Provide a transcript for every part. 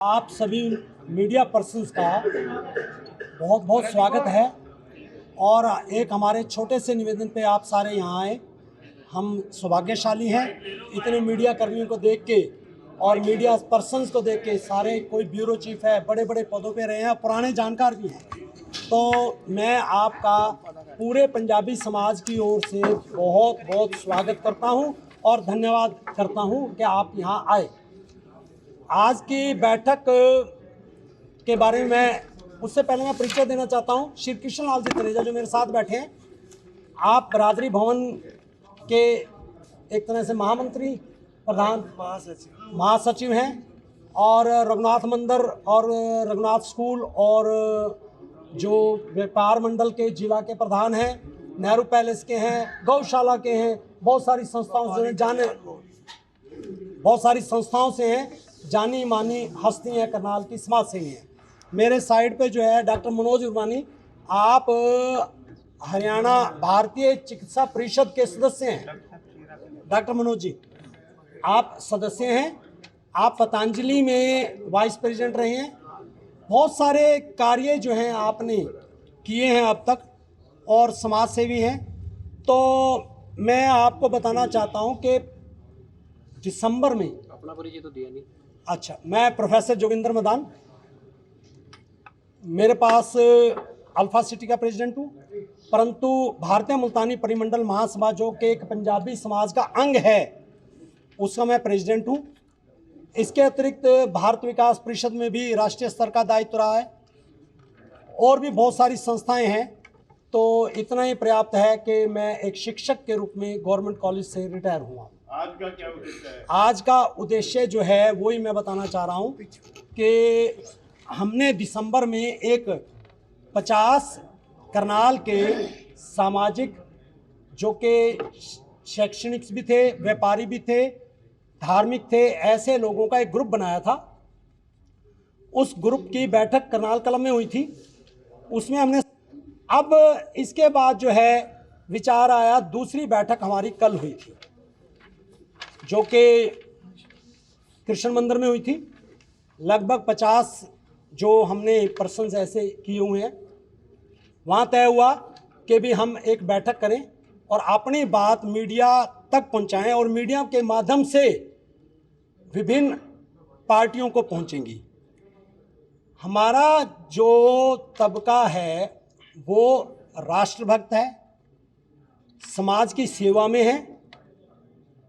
आप सभी media persons का बहुत बहुत स्वागत है। और एक हमारे छोटे से निवेदन पे आप सारे यहाँ आए। हम सौभाग्यशाली हैं इतने मीडिया कर्मियों को देख के और मीडिया पर्सन्स को देख के। सारे कोई ब्यूरो चीफ है, बड़े बड़े पदों पे रहे हैं, पुराने जानकार भी हैं। तो मैं आपका पूरे पंजाबी समाज की ओर से बहुत बहुत स्वागत करता हूँ और धन्यवाद करता हूँ कि आप यहाँ आए। आज की बैठक के बारे में उससे पहले मैं परिचय देना चाहता हूं। श्री कृष्ण लाल जी तनेजा जो मेरे साथ बैठे हैं, आप बरादरी भवन के एक तरह से महामंत्री, प्रधान महासचिव हैं और रघुनाथ मंदिर और रघुनाथ स्कूल और जो व्यापार मंडल के जिला के प्रधान हैं, नेहरू पैलेस के हैं, गौशाला के हैं, बहुत सारी संस्थाओं से हैं, जानी मानी हस्ती हैं, करनाल की समाज सेवी हैं। मेरे साइड पे जो है डॉक्टर मनोज उर्वानी, आप हरियाणा भारतीय चिकित्सा परिषद के सदस्य हैं। डॉक्टर मनोज जी, आप सदस्य हैं। आप पतंजलि में वाइस प्रेसिडेंट रहे हैं। बहुत सारे कार्य जो हैं आपने किए हैं अब तक और समाज सेवी हैं। तो मैं आपको बताना चाहता हूं कि दिसंबर में अपना परिचय तो दिया नहीं। अच्छा, मैं प्रोफेसर जोगिंदर मैदान, मेरे पास अल्फा सिटी का प्रेसिडेंट हूँ, परंतु भारतीय मुल्तानी परिमंडल महासभा जो कि एक पंजाबी समाज का अंग है, उसका मैं प्रेसिडेंट हूँ। इसके अतिरिक्त भारत विकास परिषद में भी राष्ट्रीय स्तर का दायित्व रहा है और भी बहुत सारी संस्थाएं हैं। तो इतना ही पर्याप्त है कि मैं एक शिक्षक के रूप में गवर्नमेंट कॉलेज से रिटायर हुआ। आज का क्या उद्देश्य है? आज का उद्देश्य जो है वही मैं बताना चाह रहा हूँ कि हमने दिसंबर में एक 50 करनाल के सामाजिक, जो कि शैक्षणिक भी थे, व्यापारी भी थे, धार्मिक थे, ऐसे लोगों का एक ग्रुप बनाया था। उस ग्रुप की बैठक करनाल कलम में हुई थी। उसमें हमने अब इसके बाद जो है विचार आया, दूसरी बैठक हमारी कल हुई थी जो कि कृष्ण मंदिर में हुई थी। लगभग 50 जो हमने पर्सन्स ऐसे किए हुए हैं। वहाँ तय हुआ कि भी हम एक बैठक करें और अपनी बात मीडिया तक पहुँचाएं और मीडिया के माध्यम से विभिन्न पार्टियों को पहुँचेंगी। हमारा जो तबका है वो राष्ट्रभक्त है, समाज की सेवा में है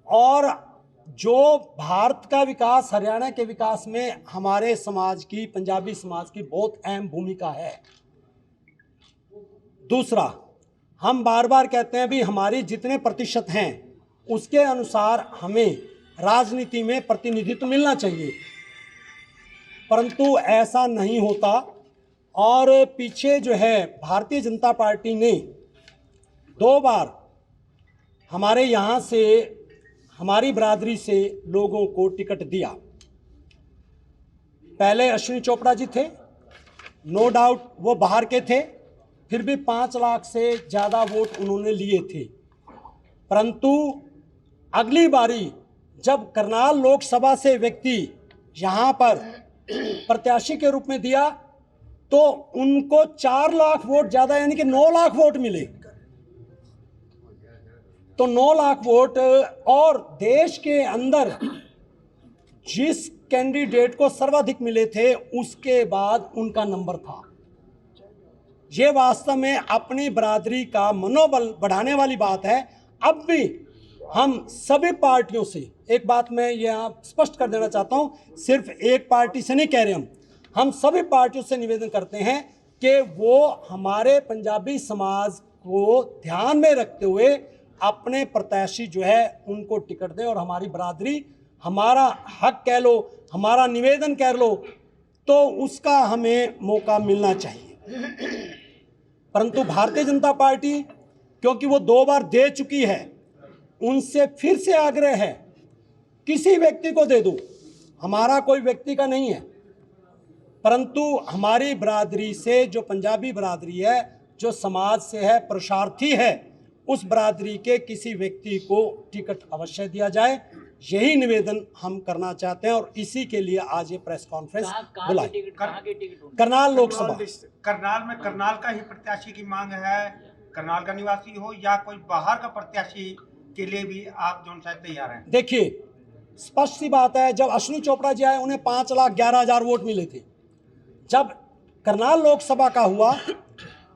और जो भारत का विकास, हरियाणा के विकास में हमारे समाज की, पंजाबी समाज की बहुत अहम भूमिका है। दूसरा, हम बार बार कहते हैं भी हमारी जितने प्रतिशत हैं उसके अनुसार हमें राजनीति में प्रतिनिधित्व मिलना चाहिए, परंतु ऐसा नहीं होता। और पीछे जो है भारतीय जनता पार्टी ने 2 बार हमारे यहाँ से, हमारी बरादरी से लोगों को टिकट दिया। पहले अश्विनी चोपड़ा जी थे, नो डाउट वो बाहर के थे, फिर भी 5 लाख से ज़्यादा वोट उन्होंने लिए थे। परंतु अगली बारी जब करनाल लोकसभा से व्यक्ति यहाँ पर प्रत्याशी के रूप में दिया तो उनको 4 लाख वोट ज़्यादा, यानी कि 9 लाख वोट मिले। तो 9 लाख वोट, और देश के अंदर जिस कैंडिडेट को सर्वाधिक मिले थे उसके बाद उनका नंबर था। ये वास्तव में अपनी बरादरी का मनोबल बढ़ाने वाली बात है। अब भी हम सभी पार्टियों से एक बात मैं यहाँ स्पष्ट कर देना चाहता हूँ, सिर्फ एक पार्टी से नहीं कह रहे हम सभी पार्टियों से निवेदन करते हैं कि वो हमारे पंजाबी समाज को ध्यान में रखते हुए अपने प्रत्याशी जो है उनको टिकट दें और हमारी बरादरी, हमारा हक कह लो, हमारा निवेदन कह लो, तो उसका हमें मौका मिलना चाहिए। परंतु भारतीय जनता पार्टी, क्योंकि वो 2 बार दे चुकी है, उनसे फिर से आग्रह है किसी व्यक्ति को दे दो, हमारा कोई व्यक्ति का नहीं है, परंतु हमारी बरादरी से, जो पंजाबी बरादरी है, जो समाज से है, पुरुषार्थी है, उस बरादरी के किसी व्यक्ति को टिकट अवश्य दिया जाए। यही निवेदन हम करना चाहते हैं और इसी के लिए आज ये प्रेस कॉन्फ्रेंस बुलाई। करनाल लोकसभा, करनाल में करनाल का ही प्रत्याशी की मांग है, करनाल का निवासी हो या कोई बाहर का प्रत्याशी के लिए भी आप जो शायद तैयार हैं? देखिए स्पष्ट सी बात है, जब अश्विनी चोपड़ा जी आए उन्हें 5,11,000 वोट मिले थे। जब करनाल लोकसभा का हुआ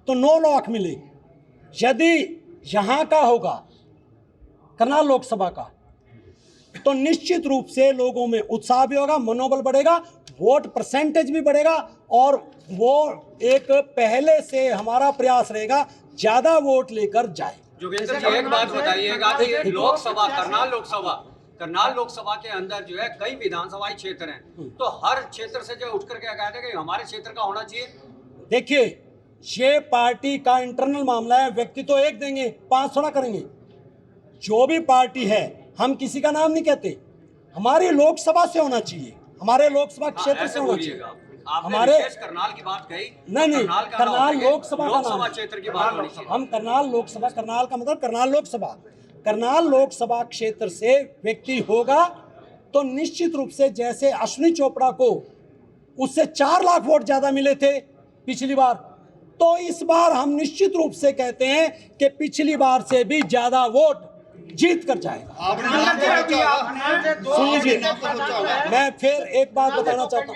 तो 9 लाख मिले। यदि यहाँ का होगा करनाल लोकसभा का तो निश्चित रूप से लोगों में उत्साह भी होगा, मनोबल बढ़ेगा, वोट परसेंटेज भी बढ़ेगा और वो एक पहले से हमारा प्रयास रहेगा ज्यादा वोट लेकर जाए। जोगेंद्र जी एक बात बताइएगा कि लोकसभा करनाल लोकसभा के अंदर जो है कई विधानसभाई क्षेत्र हैं, तो हर क्षेत्र से जो उठ करके कहते हैं कि हमारे क्षेत्र का होना चाहिए। देखिए ये पार्टी का इंटरनल मामला है, व्यक्ति तो एक देंगे, 5 थोड़ा करेंगे। जो भी पार्टी है, हम किसी का नाम नहीं कहते, हमारी लोकसभा से होना चाहिए, हमारे लोकसभा क्षेत्र से होना चाहिए। हमारे करनाल की बात कही, नहीं करनाल लोकसभा क्षेत्र की बात होनी चाहिए। हम करनाल लोकसभा, करनाल का मतलब करनाल लोकसभा क्षेत्र से व्यक्ति होगा तो निश्चित रूप से जैसे अश्विनी चोपड़ा को उससे 4 लाख वोट ज्यादा मिले थे पिछली बार, तो इस बार हम निश्चित रूप से कहते हैं कि पिछली बार से भी ज्यादा वोट जीत कर जाएगा। सुन लीजिए, मैं फिर एक बात बताना चाहता हूँ।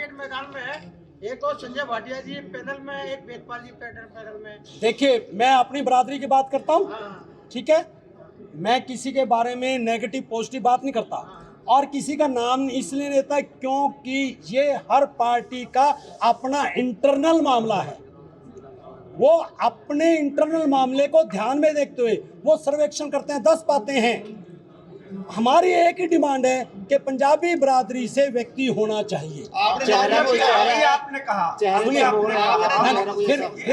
एक और संजय भाटिया जी पैनल में, एक वेदपाल जी पैनल में। देखिए मैं अपनी बरादरी की बात करता हूँ, ठीक है, मैं किसी के बारे में नेगेटिव पॉजिटिव बात नहीं करता और किसी का नाम इसलिए लेता क्योंकि ये हर पार्टी का अपना इंटरनल मामला है। वो अपने इंटरनल मामले को ध्यान में देखते हुए वो सर्वेक्षण करते हैं, 10 पाते हैं। हमारी एक ही डिमांड है कि पंजाबी बरादरी से व्यक्ति होना चाहिए। आपने कहा फिर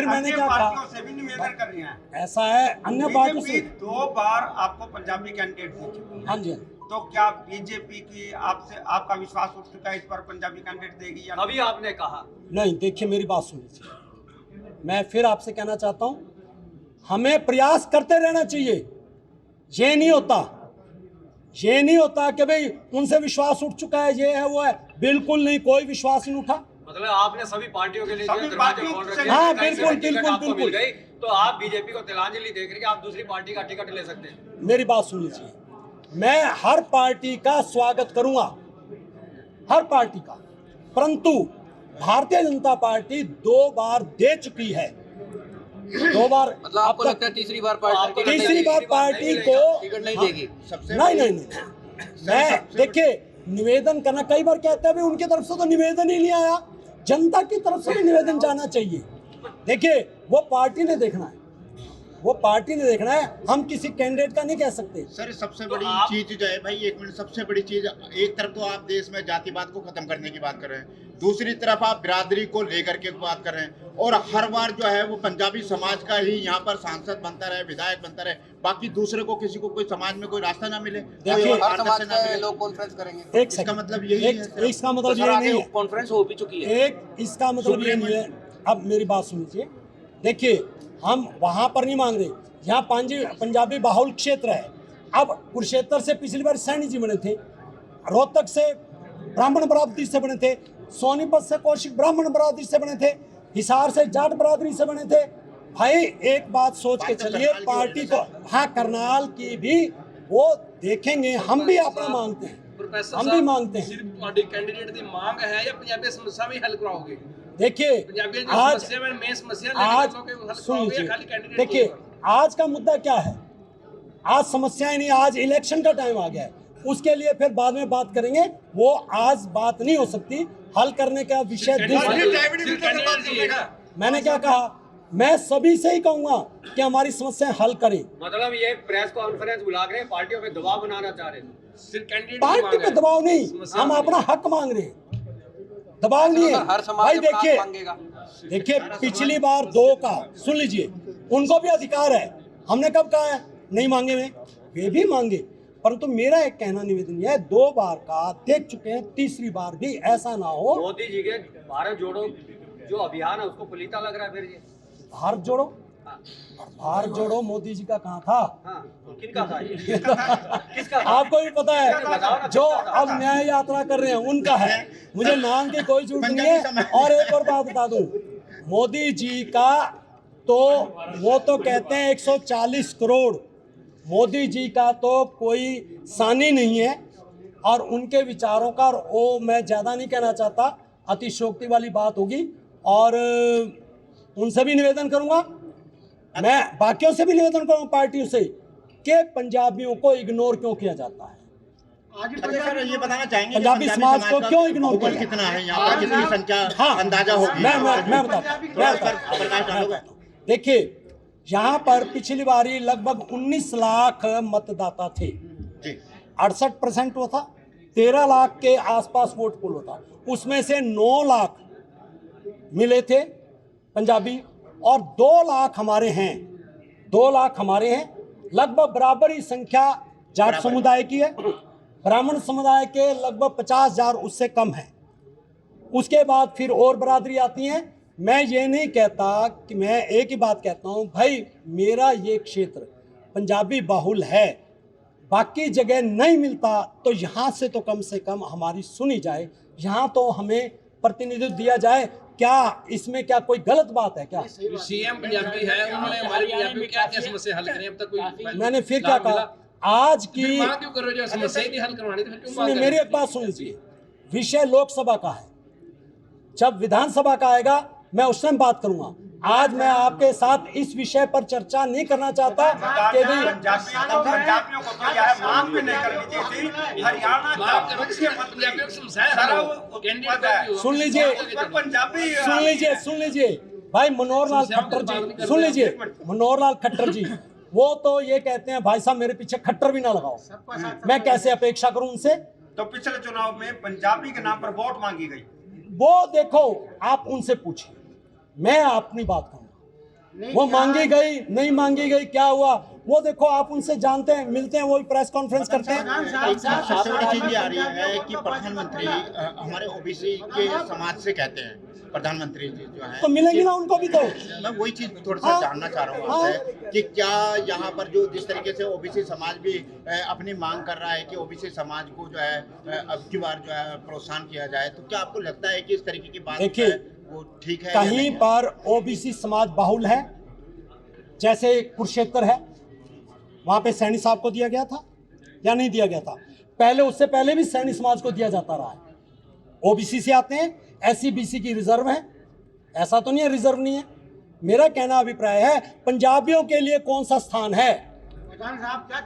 मैंने क्या कहा, से भी निवेदन कर रही हैं। ऐसा है अन्य पार्टियों से 2 बार आपको पंजाबी कैंडिडेट दी चुकी है। हाँ जी, तो क्या बीजेपी की आपका विश्वास उठ चुका है इस पर पंजाबी कैंडिडेट देगी या अभी आपने कहा नहीं? देखिए मेरी बात सुनिए, मैं फिर आपसे कहना चाहता हूं हमें प्रयास करते रहना चाहिए। ये नहीं होता कि भाई उनसे विश्वास उठ चुका है, ये है वो है, बिल्कुल नहीं, कोई विश्वास नहीं उठा। मतलब आपने सभी पार्टियों के लिए हाँ बिल्कुल गई, तो आप बीजेपी को तिलांजलि दे करके आप दूसरी पार्टी का टिकट ले सकते हैं। मेरी बात सुन लीजिए, मैं हर पार्टी का स्वागत करूंगा, हर पार्टी का, परंतु भारतीय जनता पार्टी 2 बार दे चुकी है, 2 बार। मतलब आपको लगता है तीसरी बार पार्टी को टिकट नहीं देगी? नहीं मैं देखिए निवेदन करना, कई बार कहते हैं उनकी तरफ से तो निवेदन ही नहीं आया, जनता की तरफ से भी निवेदन जाना चाहिए। देखिए वो पार्टी ने देखना है, हम किसी कैंडिडेट का नहीं कह सकते। सर सबसे बड़ी चीज जो है भाई, 1 मिनट, सबसे बड़ी चीज, एक तरफ तो आप देश में जातिवाद को खत्म करने की बात कर रहे हैं, दूसरी तरफ आप बिरादरी को लेकर के बात कर रहे हैं, और हर बार जो है वो पंजाबी समाज का ही यहाँ पर सांसद बनता रहे, विधायक बनता रहे, बाकी दूसरे को किसी को कोई समाज में कोई रास्ता ना मिले, हर समाज का लोग कॉन्फ्रेंस करेंगे। इसका मतलब यही है, इसका मतलब ये नहीं है, कॉन्फ्रेंस हो भी चुकी है, इसका मतलब ये नहीं है। अब मेरी बात सुनिए, देखिए हम वहां पर नहीं मांग रहे, यहाँ पंजाबी बाहुल क्षेत्र है। अब कुरुक्षेत्र से पिछली बार सैनी जी बने थे, रोहतक से ब्राह्मण बरादरी से बने थे, सोनीपत से कौशिक ब्राह्मण बरादरी से बने थे, हिसार से जाट बरादरी से बने थे। भाई एक बात सोच के चलिए, पार्टी को, हाँ करनाल की भी वो देखेंगे, हम भी अपना मांगते हैं, हम भी मांगते हैं। सिर्फ पार्टी कैंडिडेट की मांग है या पंजाबी समस्या भी हल कराओगे? देखिए आज सुन लीजिए, देखिए आज का मुद्दा क्या है, आज समस्याएं नहीं, आज इलेक्शन का टाइम आ गया है, उसके लिए फिर बाद में बात करेंगे, वो आज बात नहीं हो सकती, हल करने का विषय मैंने क्या कहा, मैं सभी से ही कहूंगा कि हमारी समस्याएं हल करें। मतलब ये प्रेस कॉन्फ्रेंस बुला रहे हैं, पार्टियों पे दबाव बनाना चाह रहे हैं। पार्टी पे दबाव नहीं, हम अपना हक मांग रहे हैं, दबाव नहीं है। भाई देखिए पिछली बार 2 का सुन लीजिए, उनको भी अधिकार है, हमने कब कहा है नहीं मांगे में, वे भी मांगे, परंतु मेरा एक कहना निवेदन है, 2 बार का देख चुके हैं, तीसरी बार भी ऐसा ना हो। मोदी जी के भारत जोड़ो जो अभियान है उसको पलीता लग रहा है, फिर ये भारत जोड़ो हार जोड़ो मोदी जी का कहाँ था? हाँ, किनका था ये? किसका था? आपको भी पता बताओ ना, है, जो किसका था? अब न्याय यात्रा कर रहे हैं उनका है। मुझे नाम की कोई जरूरत नहीं है। और एक और बात बता दूं, मोदी जी का तो वो तो कहते हैं 140 करोड़, मोदी जी का तो कोई सानी नहीं है। और उनके विचारों का, और वो मैं ज़्यादा नहीं कहना चाहता, अतिशयोक्ति वाली बात होगी। और उनसे भी निवेदन करूंगा, मैं बाकियों से भी निवेदन करूंगा, पार्टियों से, कि पंजाबियों को इग्नोर क्यों किया जाता है। अच्छा सर, ये बताना चाहेंगे पंजाबी समाज को का क्यों इग्नोर भूगोल किया? कितना है यहाँ पर, कितनी संख्या हाँ, अंदाजा होगी? मैं बताता हूँ। देखिए, यहाँ पर पिछली बारी लगभग 19 लाख मतदाता थे, जी 68% वो था, 13 लाख के आसपास वोट पोल होता, उसमें से 9 लाख मिले थे पंजाबी और 2 लाख हमारे हैं। 2 लाख हमारे हैं, लगभग बराबरी संख्या जाट समुदाय की है, ब्राह्मण समुदाय के लगभग 50,000 उससे कम है। उसके बाद फिर और बरादरी आती हैं। मैं ये नहीं कहता कि, मैं एक ही बात कहता हूँ भाई, मेरा ये क्षेत्र पंजाबी बाहुल है, बाकी जगह नहीं मिलता, तो यहाँ से तो कम से कम हमारी सुनी जाए, यहाँ तो हमें प्रतिनिधित्व दिया जाए। क्या इसमें क्या कोई गलत बात है क्या? सीएम पंजाबी है, उन्होंने हमारे पंजाबी में क्या क्या समस्या हल करी अब तक कोई? मैंने फिर क्या कहा, आज फिर की मांग क्यों कर रहे हो? जो समस्या ही नहीं हल करवानी तो फिर क्यों मांग सुनिए, कर मेरी रहे एक बात सुन लीजिए, विषय लोकसभा का है, जब विधानसभा का आएगा मैं उस टाइम बात करूंगा। आज मैं आपके साथ इस विषय पर चर्चा नहीं करना चाहता कि भी पंजाबियों को तो यह मांग भी नहीं करनी चाहिए थी। हरियाणा हो? का मांग करो कि मुख्यमंत्री पंजाबियों की समस्या सारा है, वो कैंडिडेट पता है। को सुन लीजिए, पंजाबी सुन लीजिए भाई, मनोहर लाल खट्टर जी, सुन लीजिए, मनोहर लाल खट्टर जी, वो तो ये कहते हैं भाई साहब मेरे पीछे खट्टर भी ना लगाओ, मैं कैसे अपेक्षा करूं उनसे? तो पिछले चुनाव में पंजाबी के नाम पर वोट मांगी गई। वो देखो, आप उनसे पूछिए, मैं अपनी बात कहूंगा। वो मांगी गई नहीं मांगी गई, क्या हुआ वो देखो, आप उनसे जानते हैं, मिलते हैं, वो भी प्रेस कॉन्फ्रेंस करते हैं। एक सबसे बड़ी चीज ये आ रही है कि प्रधानमंत्री हमारे ओबीसी के समाज से कहते हैं, प्रधानमंत्री जी जो है, तो मिलेंगे ना उनको भी। तो मैं वही चीज थोड़ा सा जानना चाह रहा हूँ आपसे कि क्या यहाँ पर जो जिस तरीके से ओबीसी समाज भी अपनी मांग कर रहा है कि ओबीसी समाज को जो है अब की बार जो है प्रोत्साहन किया जाए, तो क्या आपको लगता है कि इस तरीके की बात देखिए, जो है वो ठीक है या कहीं नहीं है? पर ओबीसी समाज बाहुल है, जैसे कुरुक्षेत्र है, वहां पे सैनी साहब को दिया गया था या नहीं दिया गया था? पहले, उससे पहले भी सैनी समाज को दिया जाता रहा है। ओबीसी से आते हैं, एससी बीसी की रिजर्व है, ऐसा तो नहीं है रिजर्व नहीं है। मेरा कहना अभिप्राय है, पंजाबियों के लिए कौन सा स्थान है?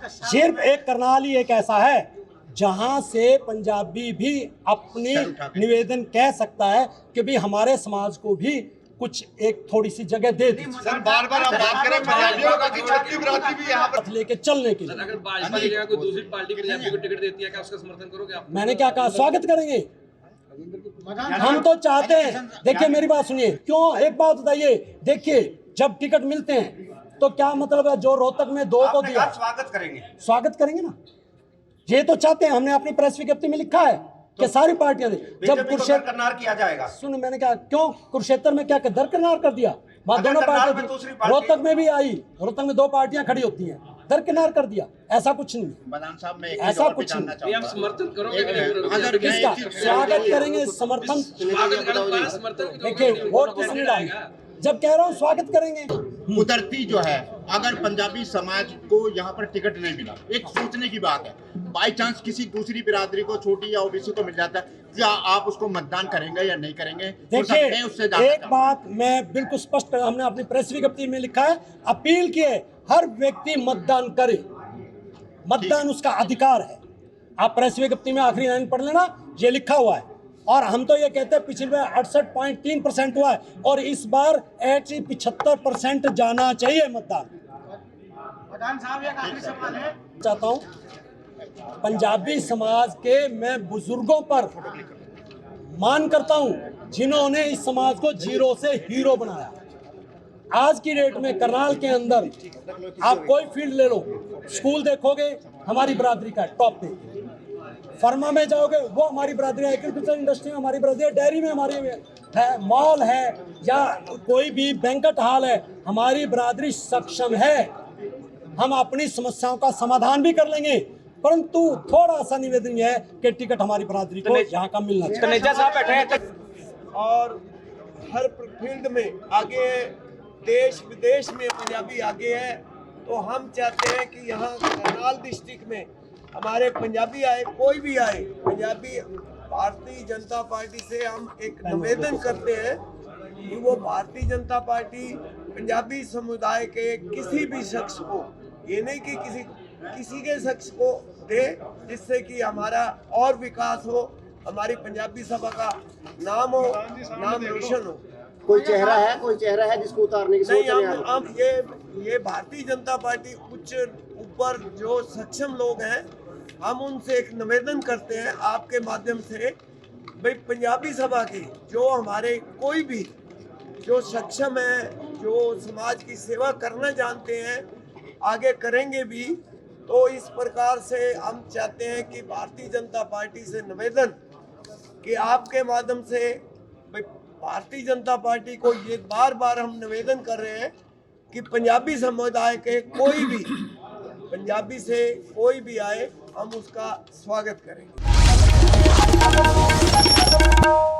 सिर्फ एक करनाल ही एक ऐसा है जहां से पंजाबी भी अपनी निवेदन कह सकता है कि भी हमारे समाज को भी कुछ एक थोड़ी सी जगह दे दी, बार बार हम बात करें पंजाबियों का कि छठी बरादरी भी यहाँ पर लेके चलने के लिए। अगर भाजपा की जगह कोई दूसरी पार्टी पंजाबी को टिकट देती है, क्या उसका समर्थन करोगे आप? मैंने क्या कहा, स्वागत करेंगे। हम तो चाहते हैं, देखिए मेरी बात सुनिए, क्यों, एक बात बताइए, देखिए जब टिकट मिलते हैं तो क्या मतलब है, जो रोहतक में 2 को आपने दिया, कहा स्वागत करेंगे। स्वागत करेंगे ना, ये तो चाहते हैं। हमने अपनी प्रेस विज्ञप्ति में लिखा है कि सारी पार्टियां दे। जब कुरुक्षेत्र करनार किया जाएगा, सुन, मैंने कहा क्यों कुरुक्षेत्र में क्या दरकिनार कर दिया, वहां दोनों करनाल में पार्टियां दूसरी थी, पार्टी- रोहतक में भी आई, रोहतक में 2 पार्टियां खड़ी होती हैं, दरकिनार कर दिया, ऐसा कुछ नहीं। मदान साहब, मैं एक ऐसा चीज और भी कुछ जानना ये आप चाहूंगा। समर्थन करोगे कि नहीं अगर करोगे? मैं किसका एक चीज- स्वागत करेंगे, समर्थन? स्वागत करने वाला समर्थन की देखिए, तो वोट किसने डालेगा? जब कह रहा हूँ स्वागत करेंगे। उधरती जो है, अगर पंजाबी समाज को यहाँ पर टिकट नहीं मिला, एक सोचने की बात है, बाई चांस किसी दूसरी बिरादरी को, छोटी या ओबीसी को मिल जाता है, क्या आप उसको मतदान करेंगे या नहीं करेंगे? देखिए, मैं उससे जानना एक चाहूंगा। बात मैं बिल्कुल स्पष्ट, हमने अपनी प्रेस विज्ञप्ति में लिखा है, अपील की है, हर व्यक्ति मतदान करे, मतदान उसका अधिकार है। आप प्रेस विज्ञप्ति में आखिरी लाइन पढ़ लेना, ये लिखा हुआ है। और हम तो ये कहते हैं, पिछली बार 68.3% हुआ है और इस बार 75% जाना चाहिए मतदान। चाहता हूँ पंजाबी समाज के मैं बुजुर्गों पर मान करता हूँ जिन्होंने इस समाज को जीरो से हीरो बनाया। आज की डेट में करनाल के अंदर आप कोई फील्ड ले लो, स्कूल देखोगे हमारी बरादरी का टॉप पे, फर्मा में जाओगे वो हमारी बरादरी है, एग्रीकल्चर इंडस्ट्री में हमारी बरादरी है, डेयरी में हमारी है, मॉल है या कोई भी बैंकेट हॉल है, हमारी बरादरी सक्षम है। हम अपनी समस्याओं का समाधान भी कर लेंगे, परंतु थोड़ा सा निवेदन है कि टिकट हमारी बरादरी को यहाँ का मिलना चाहिए। तनेजा साहब बैठे हैं और हर फील्ड में आगे है, देश विदेश में पंजाबी आगे है। तो हम चाहते हैं कि यहाँ करनाल डिस्ट्रिक्ट में हमारे पंजाबी आए, कोई भी आए पंजाबी। भारतीय जनता पार्टी से हम एक निवेदन करते हैं कि वो भारतीय जनता पार्टी पंजाबी समुदाय के किसी भी शख्स को, ये नहीं कि किसी के शख्स को दे, जिससे कि हमारा और विकास हो, हमारी पंजाबी सभा का नाम हो, नाम रोशन हो। कोई चेहरा है जिसको उतारने की सोच नहीं, रहे हैं? हम ये भारतीय जनता पार्टी उच्च ऊपर जो सक्षम लोग हैं, हम उनसे एक निवेदन करते हैं आपके माध्यम से, भाई पंजाबी सभा की जो हमारे कोई भी जो सक्षम है, जो समाज की सेवा करना जानते हैं, आगे करेंगे भी। तो इस प्रकार से हम चाहते हैं कि भारतीय जनता पार्टी से निवेदन कि आपके माध्यम से भाई भारतीय जनता पार्टी को ये बार बार हम निवेदन कर रहे हैं कि पंजाबी समुदाय के कोई भी पंजाबी से कोई भी आए, हम उसका स्वागत करेंगे।